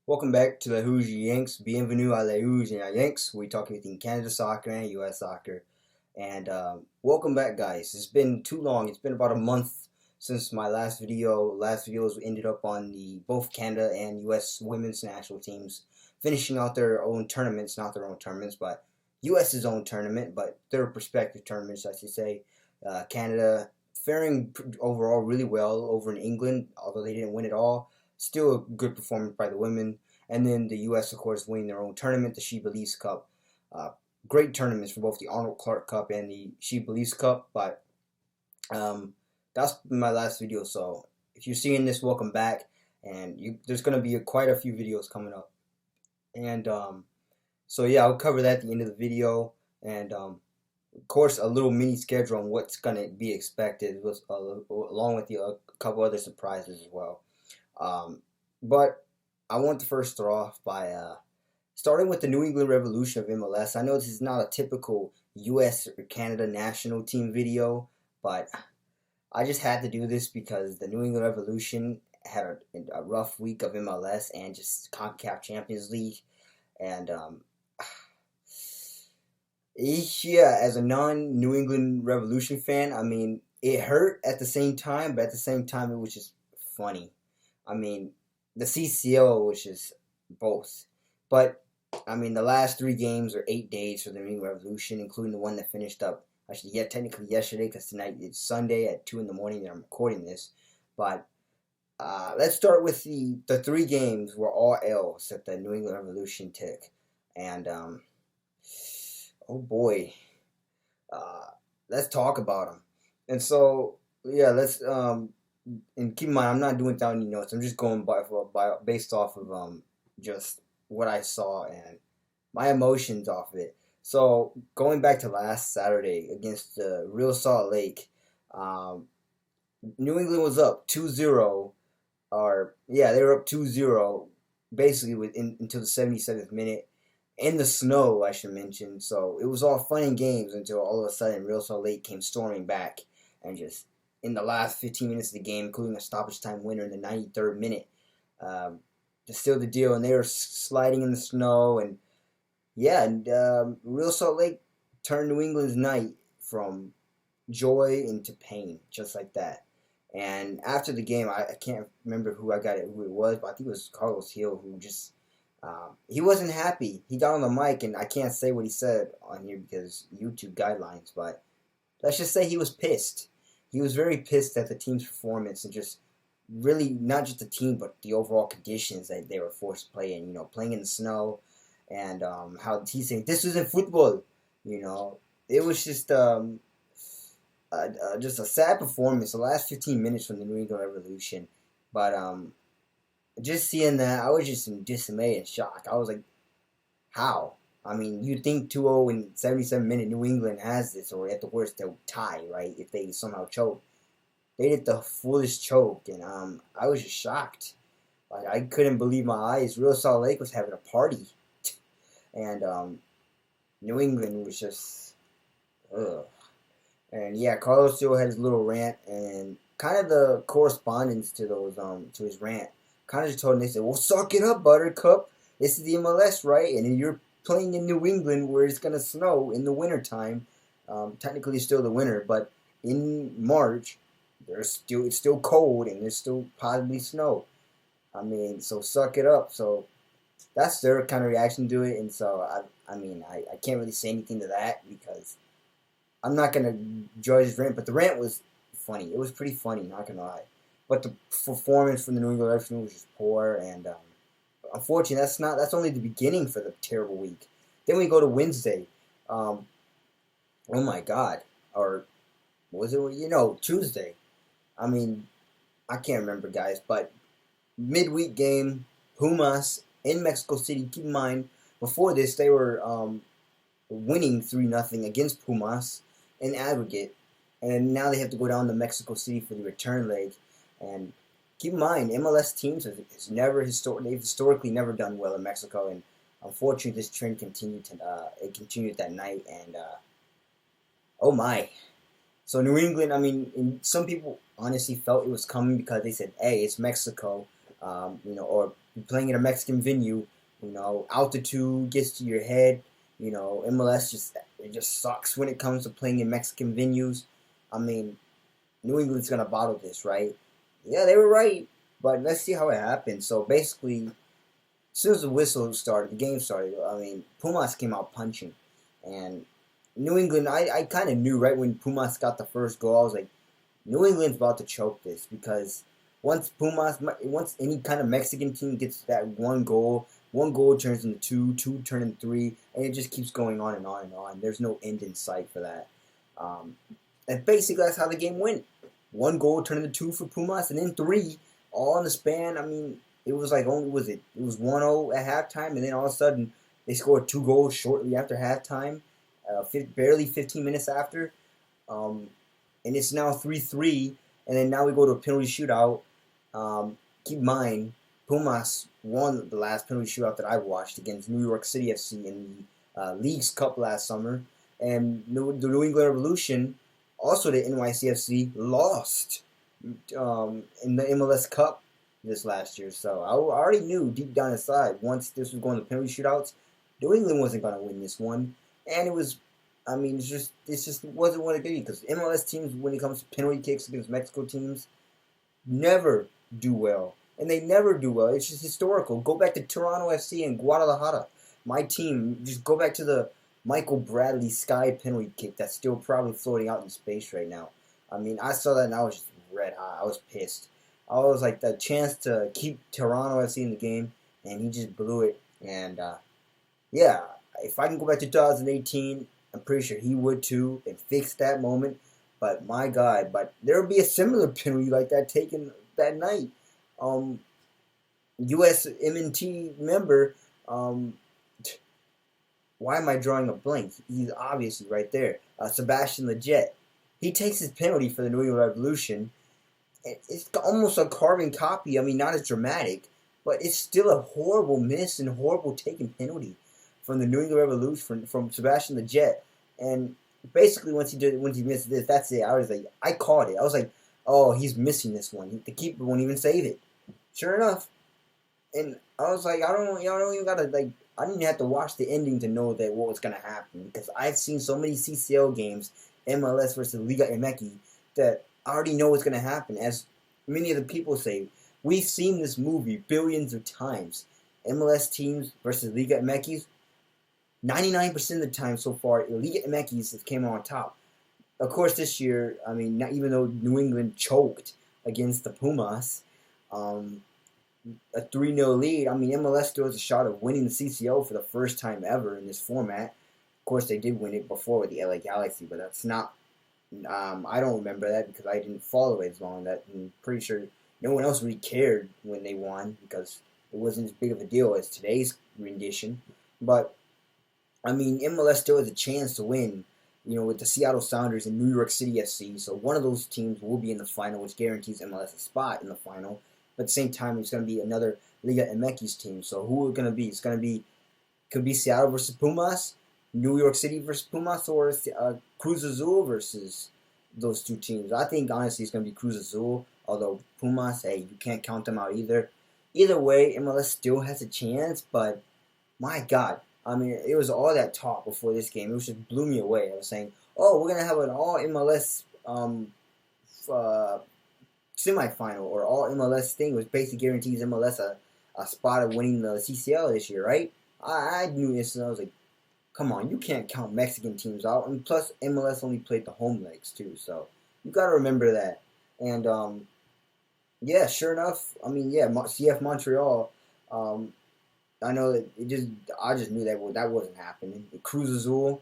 Welcome back to the Rouges Yanks. Bienvenue à les Rouges et Yanks. We talk everything Canada soccer and U.S. soccer. And welcome back, guys. It's been too long. It's been about a month since my last video. Last videos ended up on the both Canada and U.S. women's national teams finishing out their own tournaments, not their own tournaments, but U.S.'s own tournament, but their respective tournaments, I should say. Canada faring overall really well over in England, although they didn't win it all. Still a good performance by the women. And then the U.S., of course, winning their own tournament, the She Believes Cup. Great tournaments for both the Arnold Clark Cup and the She Believes Cup. But that's my last video. So if you're seeing this, welcome back. And there's going to be quite a few videos coming up. And so, yeah, I'll cover that at the end of the video. And of course, a little mini schedule on what's going to be expected, along with a couple other surprises as well. But I want to first start off by starting with the New England Revolution of MLS. I know this is not a typical U.S. or Canada national team video, but I just had to do this because the New England Revolution had a rough week of MLS and just CONCACAF Champions League. And yeah, as a non-New England Revolution fan, I mean, it hurt at the same time, but at the same time, it was just funny. I mean, the CCL was just both. But, I mean, the last 3 games are 8 days for the New England Revolution, including the one that finished up, actually, yeah, technically yesterday, because tonight is Sunday at 2 in the morning that I'm recording this. But let's start with the 3 games were all L's that the New England Revolution took. And, oh boy, let's talk about them. And so, yeah, let's... and keep in mind, I'm not doing without any notes. I'm just going based off of just what I saw and my emotions off of it. So going back to last Saturday against Real Salt Lake, New England was up 2-0, or yeah, they were up 2-0 basically until the 77th minute in the snow, I should mention. So it was all fun and games until all of a sudden Real Salt Lake came storming back and just in the last 15 minutes of the game, including a stoppage time winner in the 93rd minute, to seal the deal. And they were sliding in the snow. And yeah, and Real Salt Lake turned New England's night from joy into pain, just like that. And after the game, I can't remember who it was, but I think it was Carlos Hill who just, he wasn't happy. He got on the mic, and I can't say what he said on here because YouTube guidelines, but let's just say he was pissed. He was very pissed at the team's performance and just really not just the team but the overall conditions that they were forced to play in. You know, playing in the snow and how he's saying this isn't football. You know, it was just a sad performance. The last 15 minutes from the New England Revolution, but just seeing that, I was just in dismay and shock. I was like, how? I mean, you'd think 2-0 in 77-minute New England has this, or at the worst, they'll tie, right, if they somehow choke. They did the foolish choke, and I was just shocked. Like, I couldn't believe my eyes. Real Salt Lake was having a party. And New England was just, ugh. And yeah, Carlos still had his little rant, and kind of the correspondence to those to his rant kind of just told him, they said, well, suck it up, Buttercup. This is the MLS, right? And you're playing in New England where it's going to snow in the wintertime. Technically still the winter, but in March, it's still cold and there's still possibly snow. I mean, so suck it up. So that's their kind of reaction to it. And so, I mean, I can't really say anything to that because I'm not going to judge his rant, but the rant was funny. It was pretty funny, not going to lie. But the performance from the New England Revolution was just poor, and unfortunately, that's only the beginning for the terrible week. Then we go to Wednesday. Oh my God, or was it Tuesday? I mean, I can't remember, guys. But midweek game, Pumas in Mexico City. Keep in mind, before this, they were winning 3-0 against Pumas in aggregate, and now they have to go down to Mexico City for the return leg. And keep in mind, MLS teams they've historically never done well in Mexico, and unfortunately, this trend continued. It continued that night, and oh my! So New England, I mean, some people honestly felt it was coming because they said, "Hey, it's Mexico," or You're playing in a Mexican venue. Altitude gets to your head. MLS just sucks when it comes to playing in Mexican venues. I mean, New England's gonna bottle this, right? Yeah, they were right, but let's see how it happens. So basically, as soon as the whistle started, the game started. I mean, Pumas came out punching, and New England. I kind of knew right when Pumas got the first goal. I was like, New England's about to choke this because once any kind of Mexican team gets that one goal turns into two, two turn into three, and it just keeps going on and on and on. There's no end in sight for that. Um, and basically, that's how the game went. One goal turned into two for Pumas, and then three, all in the span. I mean, it was like only it was 1-0 at halftime, and then all of a sudden they scored two goals shortly after halftime, barely 15 minutes after, and it's now 3-3, and then now we go to a penalty shootout. Keep in mind, Pumas won the last penalty shootout that I watched against New York City FC in the Leagues Cup last summer, and the New England Revolution, also the NYCFC, lost in the MLS Cup this last year. So I already knew deep down inside once this was going to penalty shootouts, New England wasn't going to win this one, and it was. I mean, it just wasn't what it be because MLS teams, when it comes to penalty kicks against Mexico teams, never do well, and they never do well. It's just historical. Go back to Toronto FC and Guadalajara. My team, just go back to the Michael Bradley sky penalty kick that's still probably floating out in space right now. I mean, I saw that and I was just red hot. I was pissed. I was like, the chance to keep Toronto FC in the game, and he just blew it. And yeah, if I can go back to 2018, I'm pretty sure he would too and fix that moment. But my God, there would be a similar penalty like that taken that night. U.S. M&T member, why am I drawing a blank? He's obviously right there. Sebastian Lletget. He takes his penalty for the New England Revolution. It's almost a carbon copy. I mean, not as dramatic, but it's still a horrible miss and horrible taken penalty from the New England Revolution from Sebastian Lletget. And basically, once he missed this, that's it. I was like, I caught it. I was like, oh, he's missing this one. The keeper won't even save it. Sure enough, and I was like, y'all don't even gotta like. I didn't even have to watch the ending to know that what was gonna happen because I've seen so many CCL games, MLS versus Liga MX, that I already know what's gonna happen. As many of the people say, we've seen this movie billions of times. MLS teams versus Liga MX. 99% of the time so far, Liga MX has came on top. Of course, this year, I mean, not even though New England choked against the Pumas, a 3-0 lead, I mean, MLS still has a shot of winning the CCO for the first time ever in this format. Of course, they did win it before with the LA Galaxy, but that's not, I don't remember that because I didn't follow it as long. That I'm pretty sure no one else really cared when they won because it wasn't as big of a deal as today's rendition. But, I mean, MLS still has a chance to win, with the Seattle Sounders and New York City FC. So one of those teams will be in the final, which guarantees MLS a spot in the final. But at the same time, it's going to be another Liga MX team. So who is it going to be? It's going to be, could be Seattle versus Pumas, New York City versus Pumas, or Cruz Azul versus those two teams. I think, honestly, it's going to be Cruz Azul. Although Pumas, hey, you can't count them out either. Either way, MLS still has a chance. But, my God. I mean, it was all that talk before this game. It just blew me away. I was saying, oh, we're going to have an all MLS semifinal or all MLS thing, which basically guarantees MLS a spot of winning the CCL this year, right? I knew this, and I was like, come on, you can't count Mexican teams out. And plus, MLS only played the home legs, too. So, you got to remember that. And, yeah, sure enough, I mean, yeah, CF Montreal, I know that I just knew that wasn't happening. The Cruz Azul,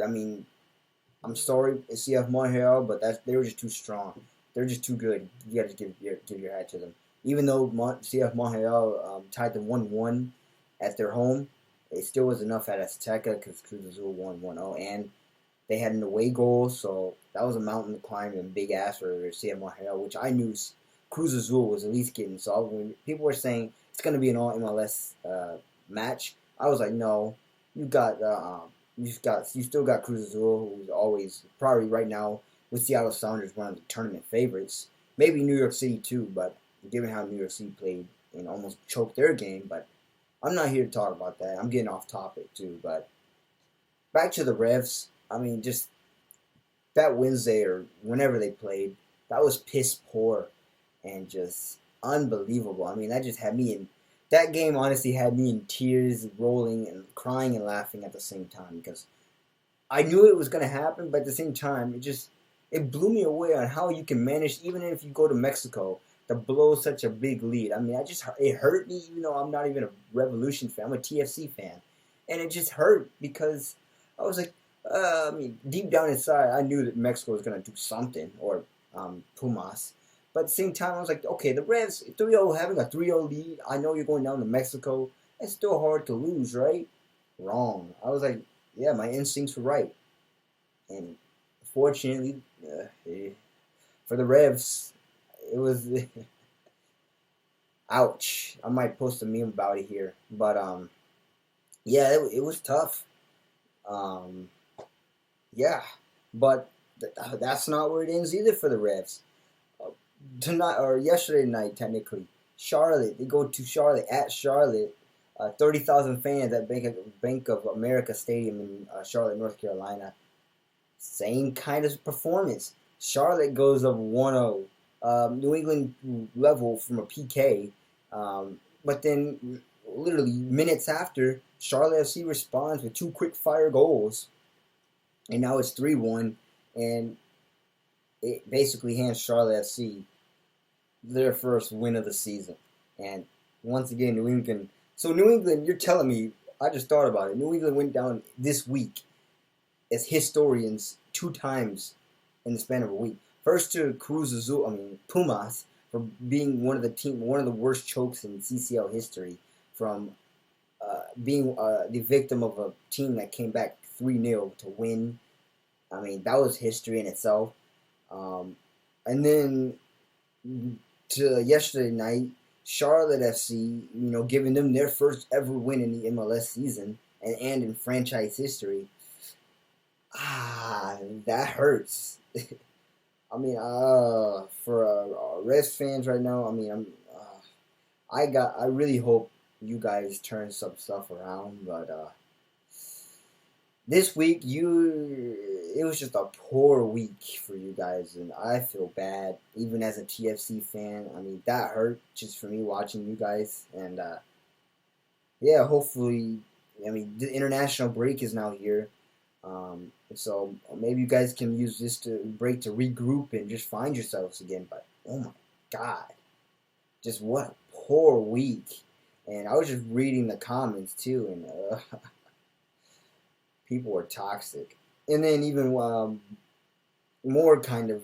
I mean, I'm sorry, it's CF Montreal, but they were just too strong. They're just too good. You got to give your hat to them. Even though CF Montreal tied them 1-1 at their home, it still was enough at Azteca because Cruz Azul won 1-0, and they had an away goal, so that was a mountain to climb and big ass for CF Montreal, which I knew Cruz Azul was at least getting. So when people were saying it's going to be an all MLS match, I was like, no, you still got Cruz Azul, who's always probably right now with Seattle Sounders one of the tournament favorites. Maybe New York City too, but given how New York City played and almost choked their game. But I'm not here to talk about that. I'm getting off topic too. But back to the refs. I mean, just that Wednesday or whenever they played, that was piss poor and just unbelievable. I mean, that just had me in. That game honestly had me in tears, rolling and crying and laughing at the same time because I knew it was going to happen, but at the same time, it blew me away on how you can manage, even if you go to Mexico, to blow such a big lead. I mean, it hurt me, even though I'm not even a Revolution fan. I'm a TFC fan, and it just hurt because I was like, I mean, deep down inside, I knew that Mexico was going to do something, or Pumas. But at the same time, I was like, okay, the Revs, 3-0, having a 3-0 lead, I know you're going down to Mexico. It's still hard to lose, right? Wrong. I was like, yeah, my instincts were right. And fortunately, for the Revs, it was ouch. I might post a meme about it here, but yeah, it was tough. Um, yeah, but that's not where it ends either for the Revs. Tonight or yesterday night, technically, Charlotte. They go to Charlotte at Charlotte. 30,000 fans at Bank of America Stadium in Charlotte, North Carolina. Same kind of performance. Charlotte goes up 1-0. New England level from a PK. But then, literally minutes after, Charlotte FC responds with two quick fire goals. And now it's 3-1. And it basically hands Charlotte FC their first win of the season. And once again, New England. So New England, you're telling me, I just thought about it. New England went down this week as historians 2 times in the span of a week. First to Pumas, for being one of the worst chokes in CCL history, from being the victim of a team that came back 3-0 to win. I mean, that was history in itself. And then to yesterday night, Charlotte FC, giving them their first ever win in the MLS season and in franchise history. That hurts. I mean, for Reds fans right now, I mean, I really hope you guys turn some stuff around, but this week it was just a poor week for you guys, and I feel bad, even as a TFC fan. I mean, that hurt just for me watching you guys, and yeah, hopefully, I mean, the international break is now here. So maybe you guys can use this break to regroup and just find yourselves again. But oh my God, just what a poor week! And I was just reading the comments too, and people were toxic. And then even more kind of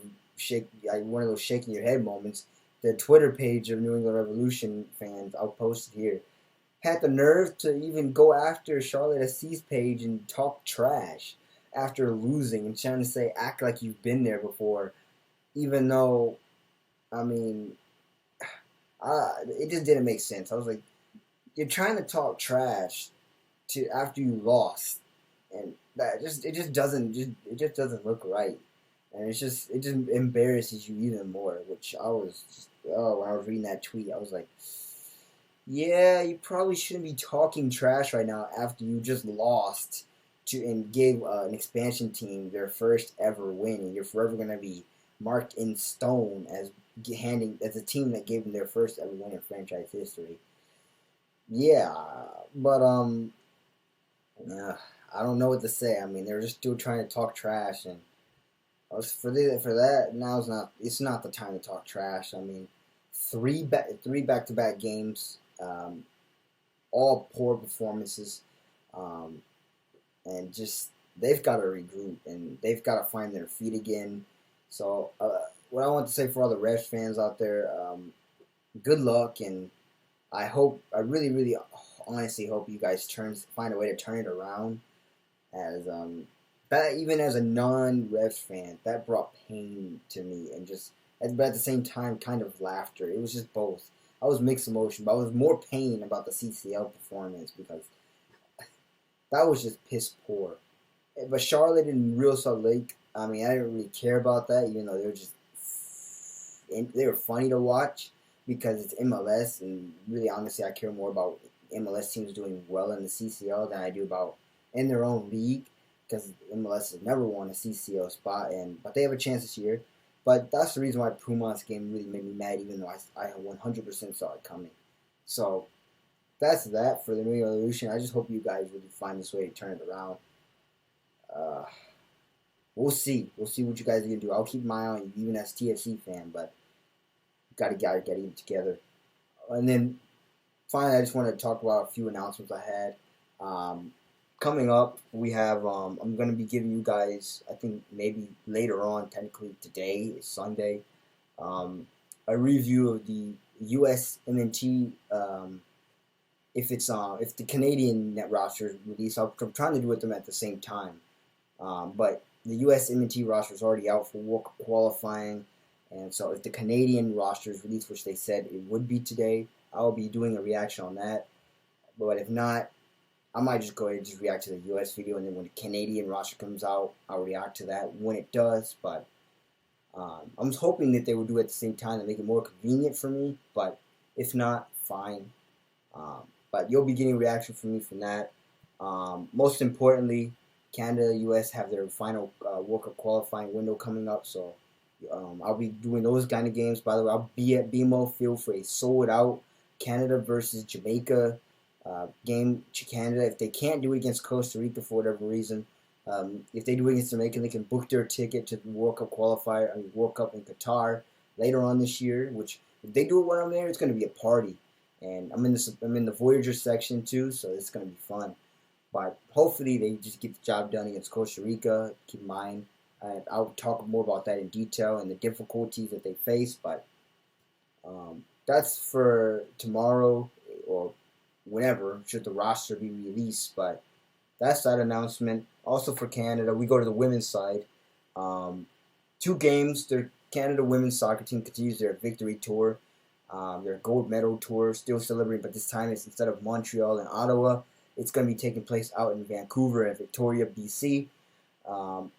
one of those shaking your head moments. The Twitter page of New England Revolution fans, I'll post it here, had the nerve to even go after Charlotte SC's page and talk trash after losing and trying to say, act like you've been there before, even though, I mean, it just didn't make sense. I was like, you're trying to talk trash to after you lost, and it just doesn't look right, and it just embarrasses you even more. Which I was just, when I was reading that tweet, I was like, yeah, you probably shouldn't be talking trash right now after you just lost and gave an expansion team their first ever win, and you're forever gonna be marked in stone as a team that gave them their first ever win in franchise history. Yeah, but I don't know what to say. I mean, they're just still trying to talk trash, and for that it's not the time to talk trash. I mean, three back-to-back games, all poor performances, and just they've got to regroup and they've got to find their feet again. So, what I want to say for all the Revs fans out there, good luck, and I really, really, honestly hope you guys find a way to turn it around. As that, even as a non-Revs fan, that brought pain to me, and but at the same time, kind of laughter. It was just both. I was mixed emotion, but I was more pain about the CCL performance because that was just piss poor. But Charlotte and Real Salt Lake, I mean, I didn't really care about that, even though they were funny to watch. because it's MLS, and really honestly, I care more about MLS teams doing well in the CCL than I do about in their own league, because MLS has never won a CCL spot, but they have a chance this year. But that's the reason why Pumas game really made me mad, even though I 100% saw it coming. So that's that for the New York Revolution. I just hope you guys really find this way to turn it around. Uh, we'll see. We'll see what you guys are gonna do. I'll keep my eye on you, even as a TFC fan, but gotta get it together. And then finally, I just want to talk about a few announcements I had. Um, Coming up, we have I'm going to be giving you guys, I think maybe later on, technically today is Sunday, a review of the U.S. MNT. If the Canadian net roster is released, I'm trying to do it them at the same time. But the U.S. MNT roster is already out for World Cup qualifying, and so if the Canadian roster is released, which they said it would be today, I'll be doing a reaction on that. But if not, I might just go ahead and just react to the U.S. video, and then when the Canadian roster comes out, I'll react to that when it does. But I'm hoping that they will do it at the same time to make it more convenient for me. But if not, fine. But you'll be getting a reaction from me from that. Most importantly, Canada, U.S. have their final World Cup qualifying window coming up, so I'll be doing those kind of games. By the way, I'll be at BMO Field for a sold-out Canada versus Jamaica game to Canada. If they can't do it against Costa Rica for whatever reason, if they do it against Jamaica, they can book their ticket to the World Cup qualifier, World Cup in Qatar later on this year. Which if they do it when I'm there, it's going to be a party. And I'm in the Voyager section too, so it's going to be fun. But hopefully they just get the job done against Costa Rica. Keep in mind, I'll talk more about that in detail and the difficulties that they face. But that's for tomorrow or whenever, should the roster be released. But that's that announcement. Also for Canada, we go to the women's side. 2 games. Their Canada women's soccer team continues their victory tour. Their gold medal tour, still celebrating, but this time it's instead of Montreal and Ottawa, it's going to be taking place out in Vancouver and Victoria, BC.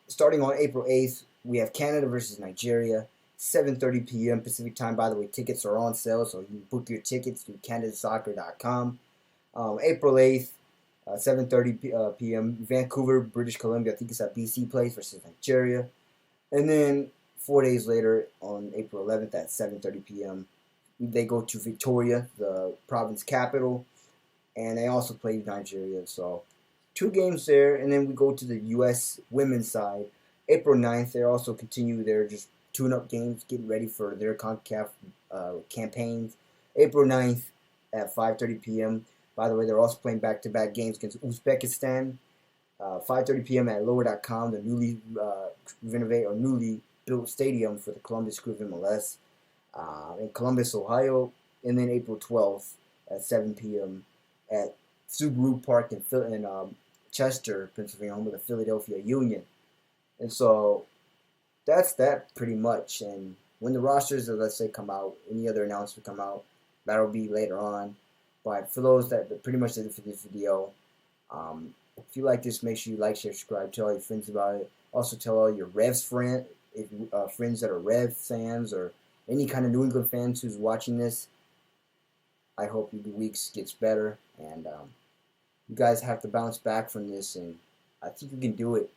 Starting on April 8th, we have Canada versus Nigeria, 7:30 p.m. Pacific time. By the way, tickets are on sale, so you can book your tickets through canadasoccer.com. April 8th, 7:30 p.m. Vancouver, British Columbia. I think it's at BC Place versus Nigeria. And then 4 days later, on April 11th at 7:30 p.m., they go to Victoria, the province capital, and they also play Nigeria. So 2 games there, and then we go to the U.S. women's side. April 9th, they also continue their just tune-up games, getting ready for their CONCACAF campaigns. April 9th at 5:30 p.m. By the way, they're also playing back-to-back games against Uzbekistan. 5:30 p.m. at Lower.com, the newly renovated or newly built stadium for the Columbus Crew of MLS. In Columbus, Ohio, and then April 12th at 7 p.m. at Subaru Park in Chester, Pennsylvania, home of the Philadelphia Union. And so that's that pretty much. And when the rosters, let's say, come out, any other announcement come out, that'll be later on. But for those that pretty much did it for this video, if you like this, make sure you like, share, subscribe, tell all your friends about it. Also tell all your Revs friends that are Rev fans or any kind of New England fans who's watching this. I hope your weeks gets better, and you guys have to bounce back from this, and I think you can do it.